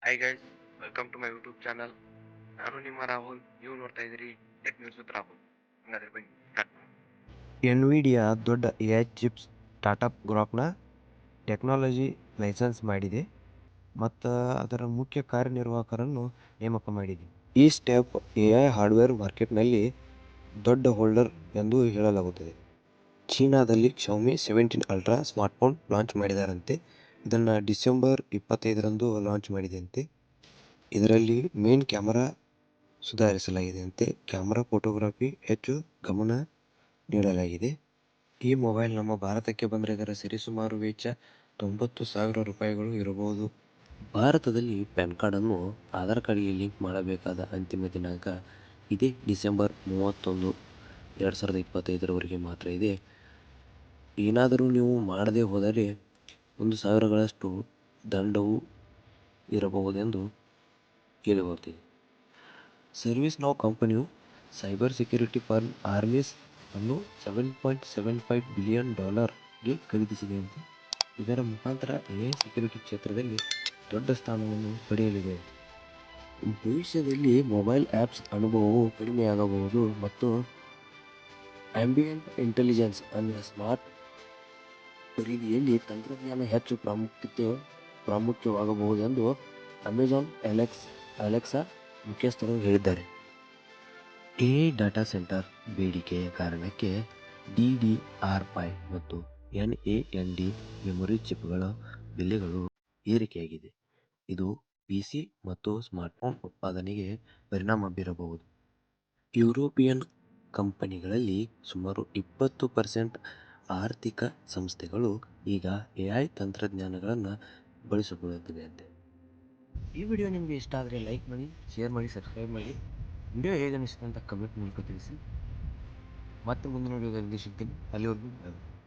Hi guys, welcome to my YouTube channel. ನಾನು ನಿಮ್ಮ ರಾಹುಲ್. ನೀವು ನೋಡ್ತಾ ಇದ್ದೀರಿ ಟೆಕ್ ನ್ಯೂಸ್ ವಿತ್ ರಾಹುಲ್. ಹಂಗಾದ್ರೆ ಬನ್ನಿ start ಮಾಡೋಣ. ಎನ್ವಿಡಿಯಾ ದೊಡ್ಡ ಎಐ ಚಿಪ್ಸ್ ಸ್ಟಾರ್ಟಪ್ ಗ್ರಾಕ್ನ ಟೆಕ್ನಾಲಜಿ ಲೈಸೆನ್ಸ್ ಮಾಡಿದೆ ಮತ್ತು ಅದರ ಮುಖ್ಯ ಕಾರ್ಯನಿರ್ವಾಹಕರನ್ನು ನೇಮಕ ಮಾಡಿದೆ. ಈ ಸ್ಟೆಪ್ ಎಐ ಹಾರ್ಡ್ವೇರ್ ಮಾರ್ಕೆಟ್ನಲ್ಲಿ ದೊಡ್ಡ ಹೋಲ್ಡರ್ ಎಂದು ಹೇಳಲಾಗುತ್ತದೆ. ಚೀನಾದಲ್ಲಿ Xiaomi 17 ಅಲ್ಟ್ರಾ ಸ್ಮಾರ್ಟ್ಫೋನ್ ಲಾಂಚ್ ಮಾಡಿದರಂತೆ. ಇದನ್ನು ಡಿಸೆಂಬರ್ 25ರಂದು ಲಾಂಚ್ ಮಾಡಿದೆಯಂತೆ. ಇದರಲ್ಲಿ ಮೇನ್ ಕ್ಯಾಮರಾ ಸುಧಾರಿಸಲಾಗಿದೆಯಂತೆ. ಕ್ಯಾಮರಾ ಫೋಟೋಗ್ರಫಿ ಹೆಚ್ಚು ಗಮನ ನೀಡಲಾಗಿದೆ. ಈ ಮೊಬೈಲ್ ನಮ್ಮ ಭಾರತಕ್ಕೆ ಬಂದರೆ ಇದರ ಸರಿಸುಮಾರು ವೆಚ್ಚ 90,000 ರೂಪಾಯಿಗಳು ಇರಬಹುದು. ಭಾರತದಲ್ಲಿ ಪ್ಯಾನ್ ಕಾರ್ಡನ್ನು ಆಧಾರ್ ಕಾರ್ಡ್ಗೆ ಲಿಂಕ್ ಮಾಡಬೇಕಾದ ಅಂತಿಮ ದಿನಾಂಕ ಇದೇ ಡಿಸೆಂಬರ್ 31, 2025ರವರೆಗೆ ಮಾತ್ರ ಇದೆ. ಏನಾದರೂ ನೀವು ಮಾಡದೇ ಹೋದರೆ 1,000ಗಳಷ್ಟು ದಂಡವೂ ಇರಬಹುದೆಂದು ಕೇಳಿಬರುತ್ತಿದೆ. ಸರ್ವಿಸ್ ನೌ ಕಂಪನಿಯು ಸೈಬರ್ ಸೆಕ್ಯುರಿಟಿ ಫರ್ಮ್ ಆರ್ಮಿಸ್ ಅನ್ನು $7.75 ಬಿಲಿಯನ್ ಗೆ ಖರೀದಿಸಿದೆಯಂತೆ. ಇದರ ಮುಖಾಂತರ ಎಐ ಸೆಕ್ಯುರಿಟಿ ಕ್ಷೇತ್ರದಲ್ಲಿ ದೊಡ್ಡ ಸ್ಥಾನವನ್ನು ಪಡೆಯಲಿದೆ. ಭವಿಷ್ಯದಲ್ಲಿ ಮೊಬೈಲ್ ಆ್ಯಪ್ಸ್ ಅನುಭವವು ಕಡಿಮೆಯಾಗಬಹುದು ಮತ್ತು ಆಂಬಿಯಂಟ್ ಇಂಟೆಲಿಜೆನ್ಸ್ ಅಂದರೆ ಸ್ಮಾರ್ಟ್ ಪರಿಧಿಯಲ್ಲಿ ತಂತ್ರಜ್ಞಾನ ಹೆಚ್ಚು ಪ್ರಾಮುಖ್ಯವಾಗಬಹುದೆಂದು ಅಮೆಜಾನ್ ಅಲೆಕ್ಸಾ ಮುಖ್ಯಸ್ಥರು ಹೇಳಿದ್ದಾರೆ. ಎಐ ಡಾಟಾ ಸೆಂಟರ್ ಬೇಡಿಕೆಯ ಕಾರಣಕ್ಕೆ DDR5 ಮತ್ತು NAND ಮೆಮೊರಿ ಚಿಪ್ಗಳ ಬೆಲೆಗಳು ಏರಿಕೆಯಾಗಿದೆ. ಇದು PC ಮತ್ತು ಸ್ಮಾರ್ಟ್ಫೋನ್ ಉತ್ಪಾದನೆಗೆ ಪರಿಣಾಮ ಬೀರಬಹುದು. ಯುರೋಪಿಯನ್ ಕಂಪನಿಗಳಲ್ಲಿ ಸುಮಾರು 20% ಆರ್ಥಿಕ ಸಂಸ್ಥೆಗಳು ಈಗ ಎಐ ತಂತ್ರಜ್ಞಾನಗಳನ್ನು ಬಳಸಿಕೊಳ್ಳುತ್ತಿವೆಯಂತೆ. ಈ ವಿಡಿಯೋ ನಿಮಗೆ ಇಷ್ಟ ಆದರೆ ಲೈಕ್ ಮಾಡಿ, ಶೇರ್ ಮಾಡಿ, ಸಬ್ಸ್ಕ್ರೈಬ್ ಮಾಡಿ. ವಿಡಿಯೋ ಹೇಗೆ ಅನಿಸಿತು ಅಂತ ಕಮೆಂಟ್ ಮೂಲಕ ತಿಳಿಸಿ. ಮತ್ತೆ ಮುಂದಿನ ವಿಡಿಯೋದಲ್ಲಿ ಸಿಗ್ತೀನಿ. ಅಲ್ಲಿವರೆಗೂ